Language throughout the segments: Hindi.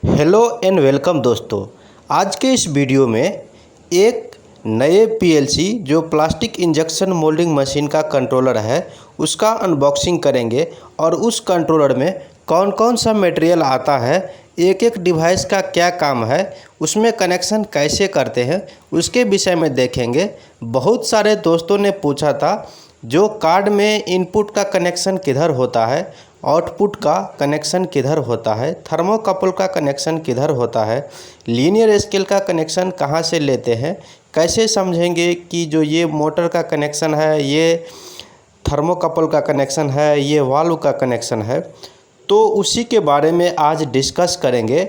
हेलो एंड वेलकम दोस्तों। आज के इस वीडियो में एक नए पीएलसी जो प्लास्टिक इंजेक्शन मोल्डिंग मशीन का कंट्रोलर है उसका अनबॉक्सिंग करेंगे और उस कंट्रोलर में कौन कौन सा मटेरियल आता है, एक एक डिवाइस का क्या काम है, उसमें कनेक्शन कैसे करते हैं उसके विषय में देखेंगे। बहुत सारे दोस्तों ने पूछा था जो कार्ड में इनपुट का कनेक्शन किधर होता है, आउटपुट का कनेक्शन किधर होता है, थर्मोकपल का कनेक्शन किधर होता है, लीनियर स्केल का कनेक्शन कहाँ से लेते हैं, कैसे समझेंगे कि जो ये मोटर का कनेक्शन है, ये थर्मोकपल का कनेक्शन है, ये वाल्व का कनेक्शन है। तो उसी के बारे में आज डिस्कस करेंगे।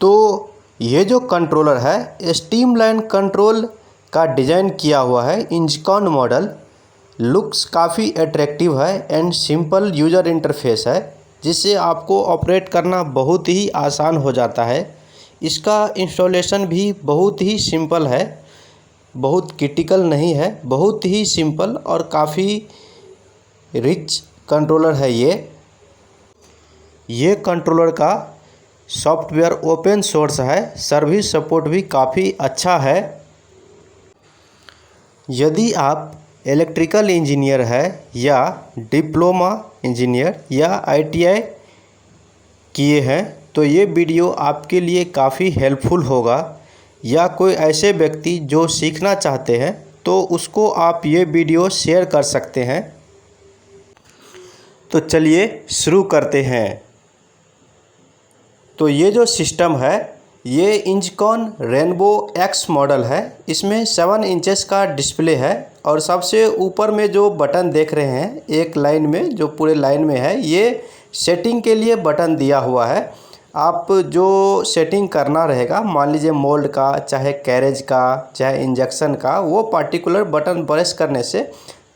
तो ये जो कंट्रोलर है स्ट्रीमलाइन कंट्रोल का डिज़ाइन किया हुआ है, इंजकॉन मॉडल। लुक्स काफ़ी अट्रैक्टिव है एंड सिंपल यूज़र इंटरफेस है, जिससे आपको ऑपरेट करना बहुत ही आसान हो जाता है। इसका इंस्टॉलेशन भी बहुत ही सिंपल है, बहुत क्रिटिकल नहीं है, बहुत ही सिंपल और काफ़ी रिच कंट्रोलर है ये कंट्रोलर का सॉफ्टवेयर ओपन सोर्स है, सर्विस सपोर्ट भी काफ़ी अच्छा है। यदि आप इलेक्ट्रिकल इंजीनियर है या डिप्लोमा इंजीनियर या आईटीआई किए हैं तो ये वीडियो आपके लिए काफ़ी हेल्पफुल होगा, या कोई ऐसे व्यक्ति जो सीखना चाहते हैं तो उसको आप ये वीडियो शेयर कर सकते हैं। तो चलिए शुरू करते हैं। तो ये जो सिस्टम है ये इंजकॉन रेनबो एक्स मॉडल है। इसमें 7 इंचेस का डिस्प्ले है और सबसे ऊपर में जो बटन देख रहे हैं एक लाइन में, जो पूरे लाइन में है, ये सेटिंग के लिए बटन दिया हुआ है। आप जो सेटिंग करना रहेगा, मान लीजिए मोल्ड का, चाहे कैरेज का, चाहे इंजेक्शन का, वो पार्टिकुलर बटन प्रेस करने से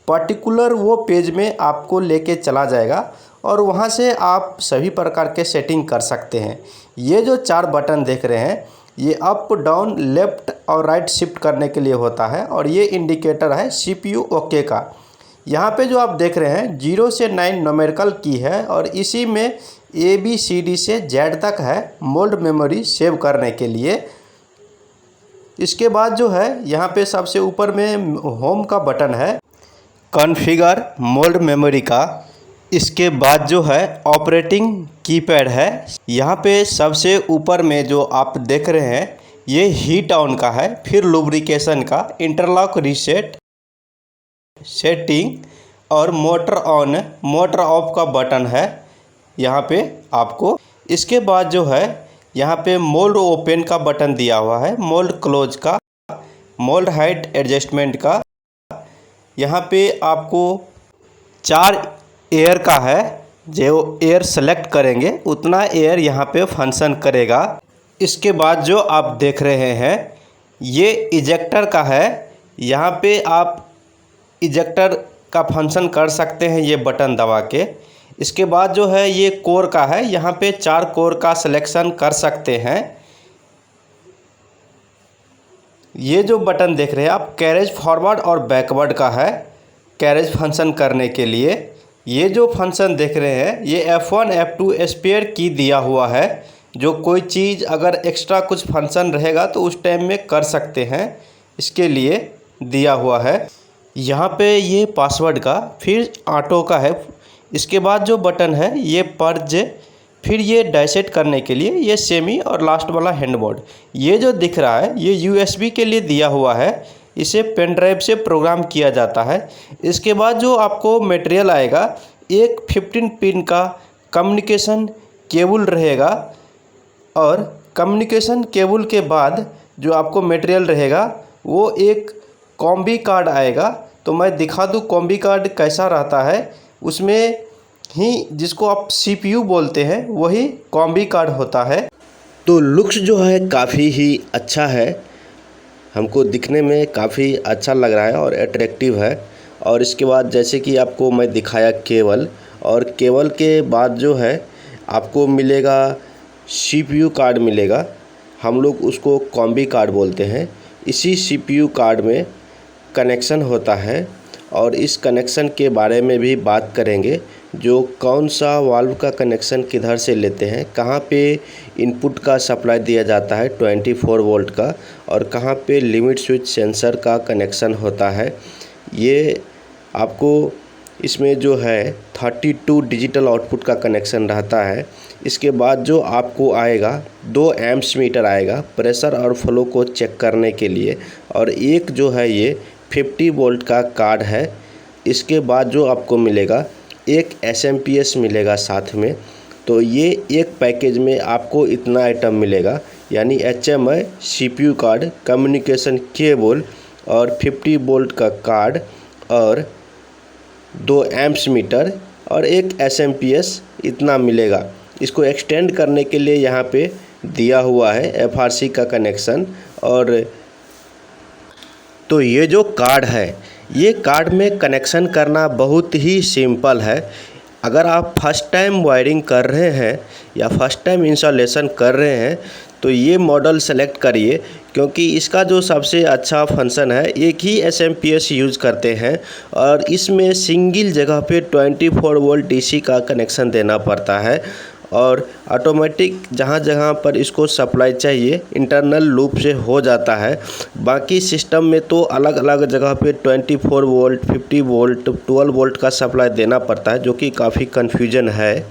पार्टिकुलर वो पेज में आपको लेके चला जाएगा और वहाँ से आप सभी प्रकार के सेटिंग कर सकते हैं। ये जो 4 बटन देख रहे हैं ये अप डाउन लेफ़्ट और राइट शिफ्ट करने के लिए होता है और ये इंडिकेटर है सीपीयू ओके का। यहाँ पे जो आप देख रहे हैं 0 से 9 न्यूमेरिकल की है और इसी में ABCD से Z तक है मोल्ड मेमोरी सेव करने के लिए। इसके बाद जो है यहाँ पे सबसे ऊपर में होम का बटन है, कॉन्फ़िगर मोल्ड मेमोरी का। इसके बाद जो है ऑपरेटिंग कीपैड है। यहाँ पे सबसे ऊपर में जो आप देख रहे हैं ये हीट ऑन का है, फिर लुब्रिकेशन का, इंटरलॉक रीसेट, सेटिंग और मोटर ऑन मोटर ऑफ का बटन है यहाँ पे आपको। इसके बाद जो है यहाँ पे मोल्ड ओपन का बटन दिया हुआ है, मोल्ड क्लोज का, मोल्ड हाइट एडजस्टमेंट का। यहाँ पे आपको 4 एयर का है, जो एयर सेलेक्ट करेंगे उतना एयर यहाँ पे फंक्शन करेगा। इसके बाद जो आप देख रहे हैं ये इजेक्टर का है, यहाँ पे आप इजेक्टर का फंक्शन कर सकते हैं ये बटन दबा के। इसके बाद जो है ये कोर का है, यहाँ पे 4 कोर का सिलेक्शन कर सकते हैं। ये जो बटन देख रहे हैं आप कैरेज फॉरवर्ड और बैकवर्ड का है, कैरेज फंक्शन करने के लिए। ये जो फंक्शन देख रहे हैं ये F1 F2 स्पेयर की दिया हुआ है, जो कोई चीज़ अगर एक्स्ट्रा कुछ फंक्शन रहेगा तो उस टाइम में कर सकते हैं, इसके लिए दिया हुआ है। यहाँ पे ये पासवर्ड का, फिर ऑटो का है। इसके बाद जो बटन है ये पर्ज, फिर ये डाइसेट करने के लिए ये सेमी और लास्ट वाला हैंडबोर्ड। ये जो दिख रहा है ये USB के लिए दिया हुआ है, इसे पेन ड्राइव से प्रोग्राम किया जाता है। इसके बाद जो आपको मटेरियल आएगा एक 15 पिन का कम्युनिकेशन केबल रहेगा और कम्युनिकेशन केबल के बाद जो आपको मटेरियल रहेगा वो एक कॉम्बी कार्ड आएगा। तो मैं दिखा दूँ कॉम्बी कार्ड कैसा रहता है। उसमें ही जिसको आप CPU बोलते हैं वही कॉम्बी कार्ड होता है। तो लुक्स जो है काफ़ी ही अच्छा है, हमको दिखने में काफ़ी अच्छा लग रहा है और अट्रैक्टिव है। और इसके बाद जैसे कि आपको मैं दिखाया केबल, और केबल के बाद जो है आपको मिलेगा CPU कार्ड मिलेगा, हम लोग उसको कॉम्बी कार्ड बोलते हैं। इसी CPU कार्ड में कनेक्शन होता है और इस कनेक्शन के बारे में भी बात करेंगे। जो कौन सा वाल्व का कनेक्शन किधर से लेते हैं, कहाँ पे इनपुट का सप्लाई दिया जाता है 24 वोल्ट का, और कहाँ पे लिमिट स्विच सेंसर का कनेक्शन होता है। ये आपको इसमें जो है 32 डिजिटल आउटपुट का कनेक्शन रहता है। इसके बाद जो आपको आएगा 2 एम्प्स मीटर आएगा प्रेशर और फ्लो को चेक करने के लिए, और एक जो है ये 50 वोल्ट का कार्ड है। इसके बाद जो आपको मिलेगा एक SMPS मिलेगा साथ में। तो ये एक पैकेज में आपको इतना आइटम मिलेगा, यानी HMI, CPU card, communication cable और 50 वोल्ट का कार्ड और 2 एम्प्स मीटर और एक SMPS, इतना मिलेगा। इसको एक्सटेंड करने के लिए यहाँ पे दिया हुआ है FRC का कनेक्शन। और तो ये जो कार्ड है, ये कार्ड में कनेक्शन करना बहुत ही सिंपल है। अगर आप फर्स्ट टाइम वायरिंग कर रहे हैं या फर्स्ट टाइम इंस्टॉलेशन कर रहे हैं तो ये मॉडल सेलेक्ट करिए, क्योंकि इसका जो सबसे अच्छा फंक्शन है, एक ही SMPS यूज़ करते हैं और इसमें सिंगल जगह पे 24 वोल्ट DC का कनेक्शन देना पड़ता है, और ऑटोमेटिक जहाँ जहाँ पर इसको सप्लाई चाहिए इंटरनल लूप से हो जाता है। बाकी सिस्टम में तो अलग अलग जगह पे 24 वोल्ट, 50 वोल्ट, 12 वोल्ट का सप्लाई देना पड़ता है, जो कि काफ़ी कन्फ्यूजन है।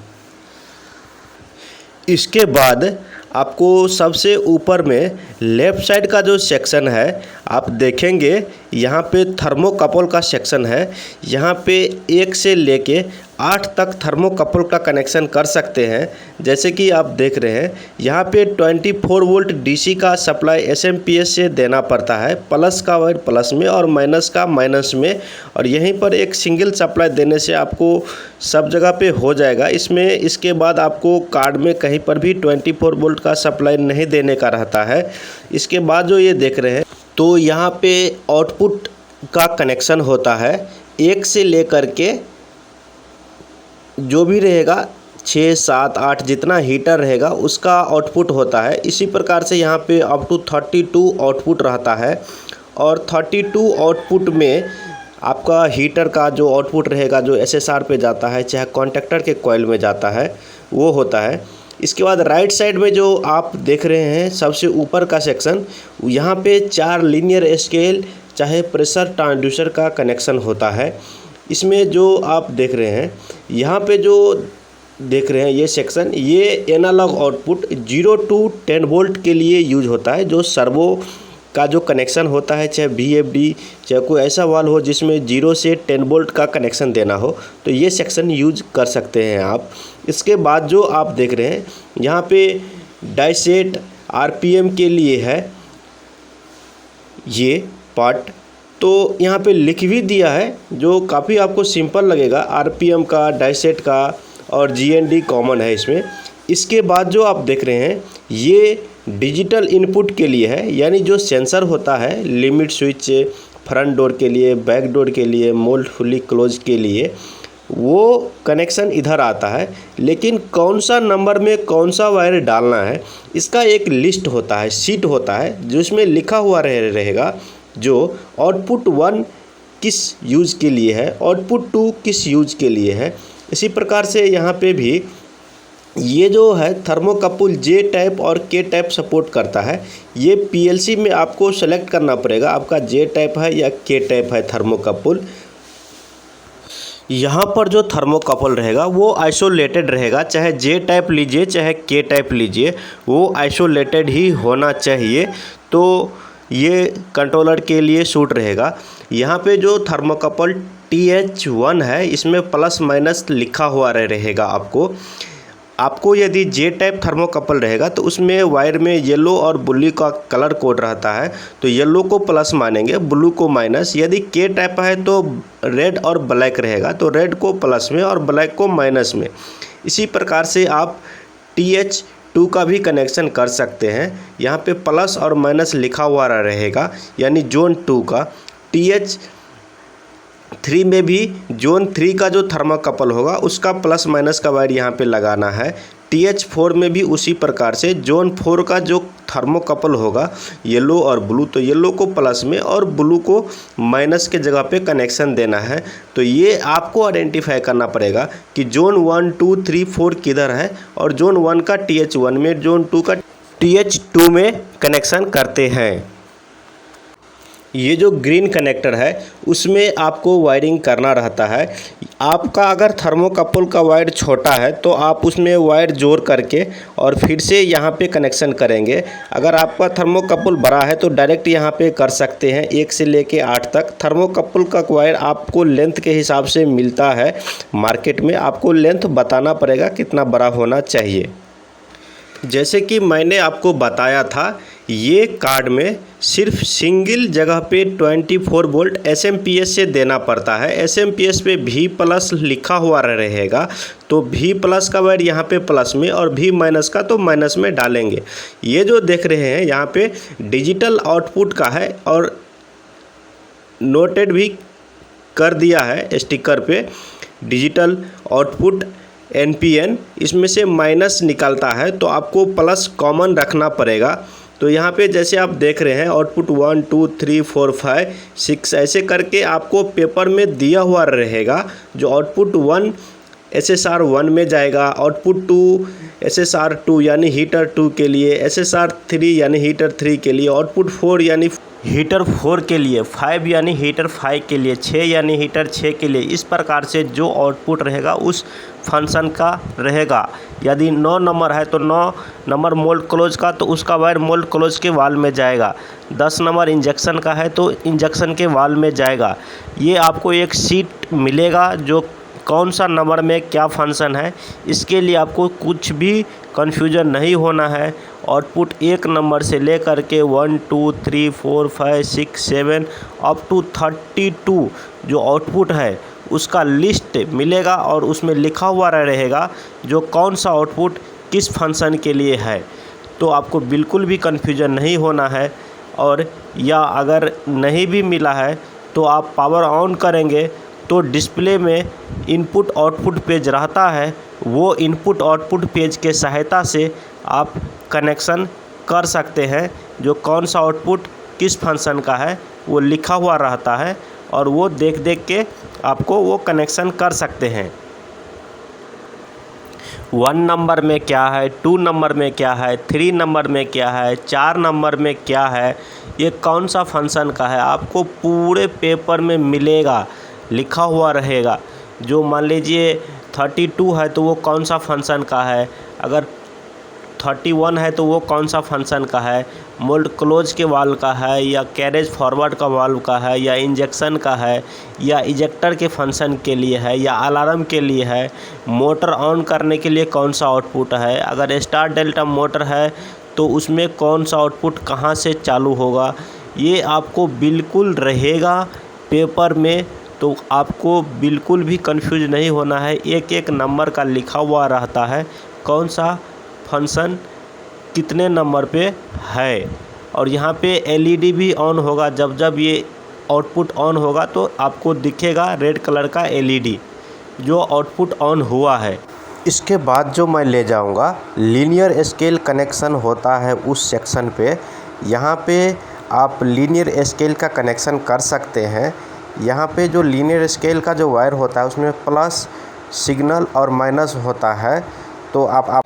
इसके बाद आपको सबसे ऊपर में लेफ़्ट साइड का जो सेक्शन है, आप देखेंगे यहाँ पे थर्मोकपल का सेक्शन है। यहाँ पे 1 से लेके 8 तक थर्मोकपल का कनेक्शन कर सकते हैं। जैसे कि आप देख रहे हैं यहाँ पे 24 वोल्ट DC का सप्लाई SMPS से देना पड़ता है, प्लस का वायर प्लस में और माइनस का माइनस में, और यहीं पर एक सिंगल सप्लाई देने से आपको सब जगह पे हो जाएगा इसमें। इसके बाद आपको कार्ड में कहीं पर भी 24 वोल्ट का सप्लाई नहीं देने का रहता है। इसके बाद जो ये देख रहे हैं, तो यहाँ पे आउटपुट का कनेक्शन होता है 1 से लेकर के जो भी रहेगा 6, 7, 8 जितना हीटर रहेगा उसका आउटपुट होता है। इसी प्रकार से यहाँ पे अप टू 32 आउटपुट रहता है, और 32 आउटपुट में आपका हीटर का जो आउटपुट रहेगा, जो SSR पे जाता है चाहे कॉन्टैक्टर के कॉइल में जाता है, वो होता है। इसके बाद राइट साइड में जो आप देख रहे हैं सबसे ऊपर का सेक्शन, यहाँ पे 4 लीनियर स्केल चाहे प्रेशर ट्रांसड्यूसर का कनेक्शन होता है। इसमें जो आप देख रहे हैं, यहाँ पे जो देख रहे हैं ये सेक्शन, ये एनालॉग आउटपुट 0 to 10 वोल्ट के लिए यूज होता है। जो सर्वो का जो कनेक्शन होता है, चाहे VFD चाहे कोई ऐसा वाल्व हो जिसमें 0 से 10 वोल्ट का कनेक्शन देना हो, तो ये सेक्शन यूज कर सकते हैं आप। इसके बाद जो आप देख रहे हैं यहाँ पे डाइसेट RPM के लिए है ये पार्ट, तो यहाँ पे लिख भी दिया है जो काफ़ी आपको सिंपल लगेगा। RPM का, डाइसेट का और GND कॉमन है इसमें। इसके बाद जो आप देख रहे हैं ये डिजिटल इनपुट के लिए है, यानी जो सेंसर होता है लिमिट स्विच फ्रंट डोर के लिए, बैक डोर के लिए, मोल्ड फुली क्लोज के लिए, वो कनेक्शन इधर आता है। लेकिन कौन सा नंबर में कौन सा वायर डालना है इसका एक लिस्ट होता है, शीट होता है, जिसमें लिखा हुआ रहेगा जो आउटपुट 1 किस यूज़ के लिए है, आउटपुट 2 किस यूज़ के लिए है। इसी प्रकार से यहाँ पे भी ये जो है थर्मोकपल J टाइप और K टाइप सपोर्ट करता है। ये PLC में आपको सेलेक्ट करना पड़ेगा आपका J टाइप है या K टाइप है थर्मोकपल। यहाँ पर जो थर्मोकपल रहेगा वो आइसोलेटेड रहेगा, चाहे J टाइप लीजिए चाहे K टाइप लीजिए, वो आइसोलेटेड ही होना चाहिए, तो ये कंट्रोलर के लिए सूट रहेगा। यहाँ पे जो थर्मोकपल TH1 है इसमें प्लस माइनस लिखा हुआ रहेगा आपको यदि J टाइप थर्मोकपल रहेगा तो उसमें वायर में येलो और ब्लू का कलर कोड रहता है, तो येलो को प्लस मानेंगे, ब्लू को माइनस। यदि K टाइप है तो रेड और ब्लैक रहेगा, तो रेड को प्लस में और ब्लैक को माइनस में। इसी प्रकार से आप TH2 का भी कनेक्शन कर सकते हैं। यहाँ पे प्लस और माइनस लिखा हुआ रहेगा, यानी जोन 2 का। TH3 में भी जोन 3 का जो थर्मोकपल होगा उसका प्लस माइनस का वायर यहाँ पे लगाना है। TH4 में भी उसी प्रकार से जोन 4 का जो थर्मोकपल होगा येलो और ब्लू, तो येलो को प्लस में और ब्लू को माइनस के जगह पे कनेक्शन देना है। तो ये आपको आइडेंटिफाई करना पड़ेगा कि जोन 1 2 3 4 किधर है और जोन 1 का TH1 में, जोन 2 का TH2 में कनेक्शन करते हैं। ये जो ग्रीन कनेक्टर है उसमें आपको वायरिंग करना रहता है। आपका अगर थर्मोकपल का वायर छोटा है तो आप उसमें वायर जोड़ करके और फिर से यहाँ पे कनेक्शन करेंगे। अगर आपका थर्मोकपल बड़ा है तो डायरेक्ट यहाँ पे कर सकते हैं 1 से लेके 8 तक। थर्मोकपल का वायर आपको लेंथ के हिसाब से मिलता है मार्केट में, आपको लेंथ बताना पड़ेगा कितना बड़ा होना चाहिए। जैसे कि मैंने आपको बताया था, ये कार्ड में सिर्फ सिंगल जगह पे 24 वोल्ट SMPS से देना पड़ता है। SMPS पे V+ लिखा हुआ रहेगा, तो V+ का वायर यहाँ पे प्लस में और V- का तो माइनस में डालेंगे। ये जो देख रहे हैं यहाँ पे डिजिटल आउटपुट का है और नोटेड भी कर दिया है स्टिकर पे, डिजिटल आउटपुट NPN, इसमें से माइनस निकलता है तो आपको प्लस कॉमन रखना पड़ेगा। तो यहाँ पे जैसे आप देख रहे हैं आउटपुट 1 2 3 4 5 6 ऐसे करके आपको पेपर में दिया हुआ रहेगा। जो आउटपुट 1 SSR 1 में जाएगा, आउटपुट 2 SSR 2 यानी हीटर 2 के लिए, SSR 3 यानी हीटर 3 के लिए, आउटपुट 4 यानी हीटर 4 के लिए, 5 यानी हीटर 5 के लिए, 6 यानी हीटर 6 के लिए। इस प्रकार से जो आउटपुट रहेगा उस फंक्शन का रहेगा। यदि 9 नंबर है तो 9 नंबर मोल्ड क्लोज का, तो उसका वायर मोल्ड क्लोज के वाल में जाएगा। 10 नंबर इंजेक्शन का है तो इंजेक्शन के वाल में जाएगा। ये आपको एक सीट मिलेगा जो कौन सा नंबर में क्या फंक्शन है, इसके लिए आपको कुछ भी कन्फ्यूजन नहीं होना है। आउटपुट 1 नंबर से लेकर के 1 2 3 4 5 6 7 अप टू 32 जो आउटपुट है उसका लिस्ट मिलेगा और उसमें लिखा हुआ रहेगा जो कौन सा आउटपुट किस फंक्शन के लिए है। तो आपको बिल्कुल भी कन्फ्यूजन नहीं होना है। और या अगर नहीं भी मिला है तो आप पावर ऑन करेंगे तो डिस्प्ले में इनपुट आउटपुट पेज रहता है, वो इनपुट आउटपुट पेज के सहायता से आप कनेक्शन कर सकते हैं। जो कौन सा आउटपुट किस फंक्शन का है वो लिखा हुआ रहता है और वो देख देख के आपको वो कनेक्शन कर सकते हैं। 1 नंबर में क्या है, 2 नंबर में क्या है, 3 नंबर में क्या है, 4 नंबर में क्या है, ये कौन सा फंक्शन का है, आपको पूरे पेपर में मिलेगा, लिखा हुआ रहेगा। जो मान लीजिए 32 है तो वो कौन सा फंक्शन का है, अगर 31 है तो वो कौन सा फंक्शन का है, मोल्ड क्लोज के वाल्व का है या कैरेज फॉरवर्ड का वाल्व का है या इंजेक्शन का है या इजेक्टर के फंक्शन के लिए है या अलार्म के लिए है, मोटर ऑन करने के लिए कौन सा आउटपुट है, अगर स्टार डेल्टा मोटर है तो उसमें कौन सा आउटपुट कहाँ से चालू होगा, ये आपको बिल्कुल रहेगा पेपर में। तो आपको बिल्कुल भी कंफ्यूज नहीं होना है, एक एक नंबर का लिखा हुआ रहता है कौन सा फंक्शन कितने नंबर पे है। और यहाँ पे LED भी ऑन होगा, जब जब ये आउटपुट ऑन होगा तो आपको दिखेगा रेड कलर का LED जो आउटपुट ऑन हुआ है। इसके बाद जो मैं ले जाऊंगा लीनियर स्केल कनेक्शन होता है उस सेक्शन पे। यहाँ पे आप लीनियर स्केल का कनेक्शन कर सकते हैं। यहाँ पे जो लीनियर स्केल का जो वायर होता है उसमें प्लस सिग्नल और माइनस होता है। तो आप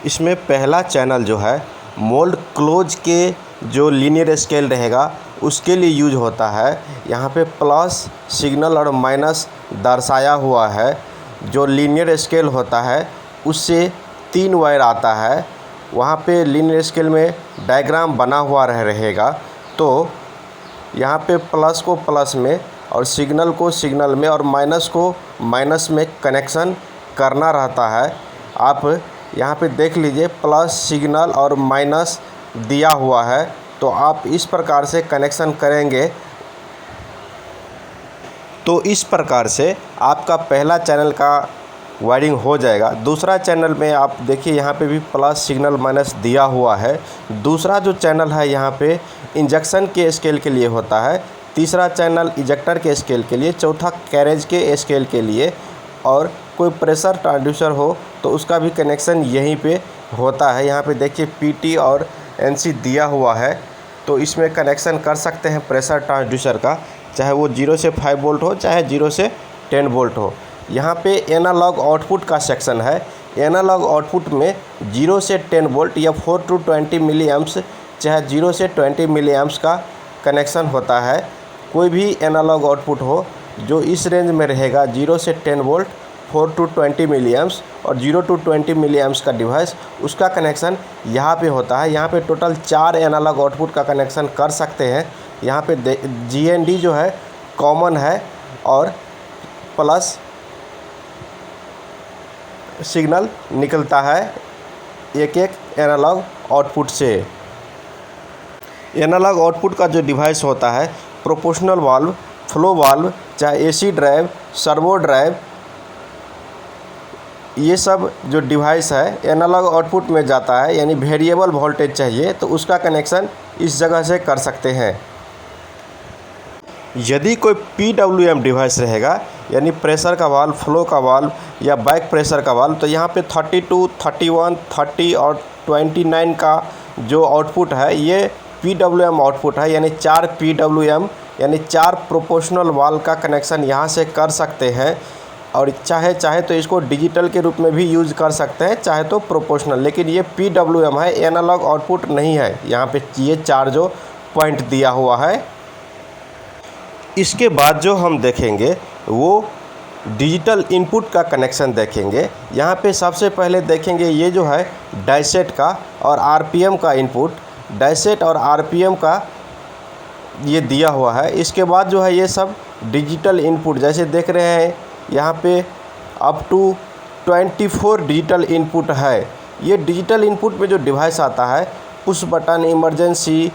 इसमें पहला चैनल जो है मोल्ड क्लोज के जो लीनियर स्केल रहेगा उसके लिए यूज होता है। यहाँ पे प्लस सिग्नल और माइनस दर्शाया हुआ है। जो लीनियर स्केल होता है उससे 3 वायर आता है, वहाँ पे लीनियर स्केल में डायग्राम बना हुआ रहेगा। तो यहाँ पे प्लस को प्लस में और सिग्नल को सिग्नल में और माइनस को माइनस में कनेक्शन करना रहता है। आप यहाँ पे देख लीजिए प्लस सिग्नल और माइनस दिया हुआ है, तो आप इस प्रकार से कनेक्शन करेंगे तो इस प्रकार से आपका पहला चैनल का वायरिंग हो जाएगा। दूसरा चैनल में आप देखिए यहाँ पे भी प्लस सिग्नल माइनस दिया हुआ है। दूसरा जो चैनल है यहाँ पे इंजेक्शन के स्केल के लिए होता है, तीसरा चैनल इजेक्टर के स्केल के लिए, चौथा कैरेज के स्केल के लिए और कोई प्रेशर ट्रांसड्यूसर हो तो उसका भी कनेक्शन यहीं पे होता है। यहाँ पे देखिए PT और NC दिया हुआ है, तो इसमें कनेक्शन कर सकते हैं प्रेशर ट्रांसड्यूसर का, चाहे वो 0 से 5 वोल्ट हो, चाहे 0 से 10 वोल्ट हो। यहाँ पे एनालॉग आउटपुट का सेक्शन है। एनालॉग आउटपुट में 0 से 10 वोल्ट या 4 to 20 मिली एम्प्स, चाहे 0 से 20 मिली एम्प्स का कनेक्शन होता है। कोई भी एनालॉग आउटपुट हो जो इस रेंज में रहेगा, 0 से 10 वोल्ट, 4 to 20 मिली एम्प्स और 0 to 20 मिली एम्प्स का डिवाइस, उसका कनेक्शन यहाँ पे होता है। यहाँ पे टोटल 4 एनालॉग आउटपुट का कनेक्शन कर सकते हैं। यहाँ पे GND जो है कॉमन है और प्लस सिग्नल निकलता है एक एक एनालॉग आउटपुट से। एनालॉग आउटपुट का जो डिवाइस होता है, प्रोपोर्शनल वाल्व, फ्लो वाल्व, चाहे AC ड्राइव, सर्वो ड्राइव, ये सब जो डिवाइस है एनालॉग आउटपुट में जाता है, यानी वेरिएबल वोल्टेज चाहिए तो उसका कनेक्शन इस जगह से कर सकते हैं। यदि कोई PWM डिवाइस रहेगा, यानी प्रेशर का वाल्व, फ्लो का वाल्व या बैक प्रेशर का वाल्व, तो यहाँ पे 32, 31, 30 और 29 का जो आउटपुट है ये PWM आउटपुट है, यानी 4 PWM यानी 4 प्रोपोर्शनल वाल्व का कनेक्शन यहाँ से कर सकते हैं। और चाहे तो इसको डिजिटल के रूप में भी यूज़ कर सकते हैं, चाहे तो प्रोपोर्शनल, लेकिन ये PWM है, एनालॉग आउटपुट नहीं है। यहाँ पे ये 4 जो पॉइंट दिया हुआ है। इसके बाद जो हम देखेंगे वो डिजिटल इनपुट का कनेक्शन देखेंगे। यहाँ पे सबसे पहले देखेंगे ये जो है डाइसेट का और RPM का इनपुट, डाइसेट और RPM का ये दिया हुआ है। इसके बाद जो है ये सब डिजिटल इनपुट, जैसे देख रहे हैं यहाँ पे अप टू 24 डिजिटल इनपुट है। ये डिजिटल इनपुट में जो डिवाइस आता है, push button, emergency,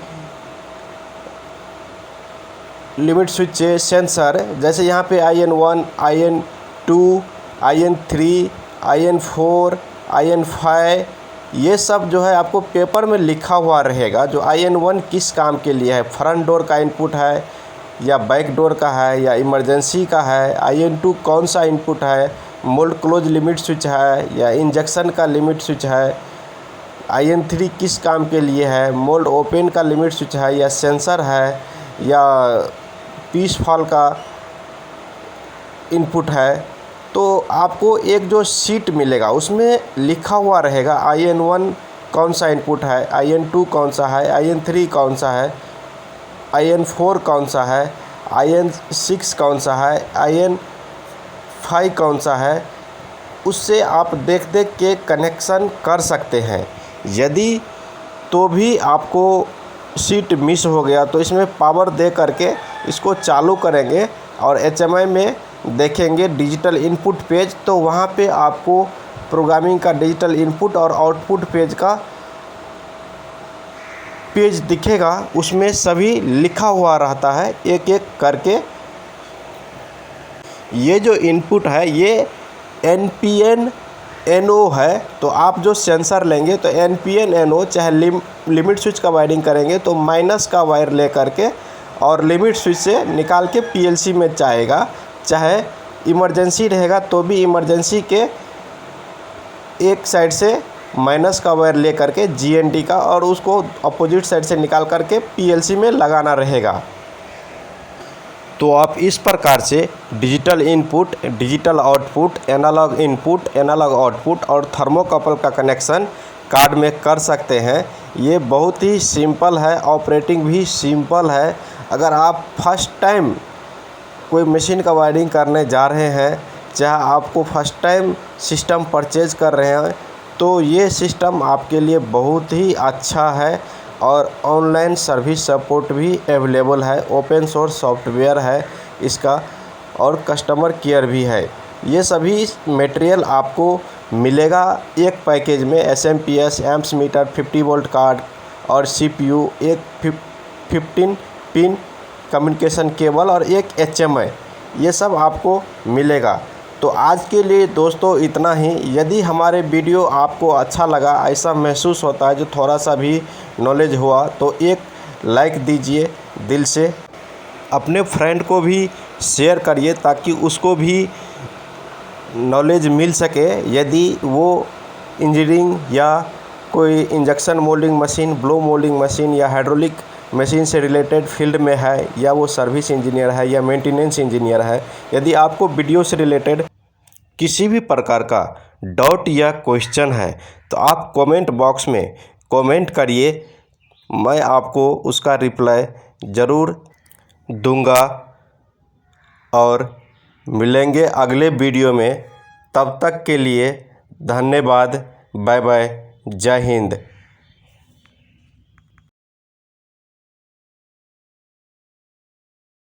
limit switch, sensor, जैसे यहाँ पे IN1, IN2, IN3, IN4, IN5, ये सब जो है आपको पेपर में लिखा हुआ रहेगा। जो IN1 किस काम के लिए है, फ्रंट डोर का इनपुट है या बैक डोर का है या इमरजेंसी का है, IN2 कौन सा इनपुट है, मोल्ड क्लोज लिमिट स्विच है या इंजेक्शन का लिमिट स्विच है, IN3 किस काम के लिए है, मोल्ड ओपन का लिमिट स्विच है या सेंसर है या पीस फॉल का इनपुट है। तो आपको एक जो शीट मिलेगा उसमें लिखा हुआ रहेगा IN1 कौन सा इनपुट है, IN2 कौन सा है, IN3 कौन सा है, IN4 कौन सा है, IN6 कौन सा है, IN5 कौन सा है। उससे आप देख के कनेक्शन कर सकते हैं। यदि तो भी आपको शीट मिस हो गया तो इसमें पावर दे करके इसको चालू करेंगे और HMI में देखेंगे डिजिटल इनपुट पेज, तो वहाँ पे आपको प्रोग्रामिंग का डिजिटल इनपुट और आउटपुट पेज का पेज दिखेगा। उसमें सभी लिखा हुआ रहता है एक एक करके। ये जो इनपुट है ये NPN NO है। तो आप जो सेंसर लेंगे तो NPN NO, चाहे लिमिट स्विच का वायरिंग करेंगे तो माइनस का वायर ले करके और लिमिट स्विच से निकाल के PLC में जाएगा। चाहे इमरजेंसी रहेगा तो भी इमरजेंसी के एक साइड से माइनस का वायर ले करके GND का और उसको अपोजिट साइड से निकाल करके PLC में लगाना रहेगा। तो आप इस प्रकार से digital input, digital output, analog input, analog output और थर्मोकपल का कनेक्शन कार्ड में कर सकते हैं। ये बहुत ही सिंपल है, ऑपरेटिंग भी सिंपल है। अगर आप फर्स्ट टाइम कोई मशीन का वायरिंग करने जा रहे हैं, चाहे आपको फर्स्ट टाइम सिस्टम परचेज कर रहे हैं, तो ये सिस्टम आपके लिए बहुत ही अच्छा है। और ऑनलाइन सर्विस सपोर्ट भी अवेलेबल है, ओपन सोर्स सॉफ्टवेयर है इसका और कस्टमर केयर भी है। ये सभी मटेरियल आपको मिलेगा एक पैकेज में। SMPS, amps meter, 50 volt card और CPU, एक 15 पिन कम्युनिकेशन केबल और एक HMI, ये सब आपको मिलेगा। तो आज के लिए दोस्तों इतना ही। यदि हमारे वीडियो आपको अच्छा लगा, ऐसा महसूस होता है जो थोड़ा सा भी नॉलेज हुआ, तो एक लाइक दीजिए दिल से। अपने फ्रेंड को भी शेयर करिए ताकि उसको भी नॉलेज मिल सके। यदि वो इंजीनियरिंग या कोई injection moulding machine, blow moulding machine या हाइड्रोलिक मशीन से रिलेटेड फील्ड में है, या वो सर्विस इंजीनियर है या मेंटेनेंस इंजीनियर है, यदि आपको वीडियो से रिलेटेड किसी भी प्रकार का डाउट या क्वेश्चन है तो आप कमेंट बॉक्स में कमेंट करिए, मैं आपको उसका रिप्लाई ज़रूर दूंगा। और मिलेंगे अगले वीडियो में, तब तक के लिए धन्यवाद। बाय बाय, जय हिंद।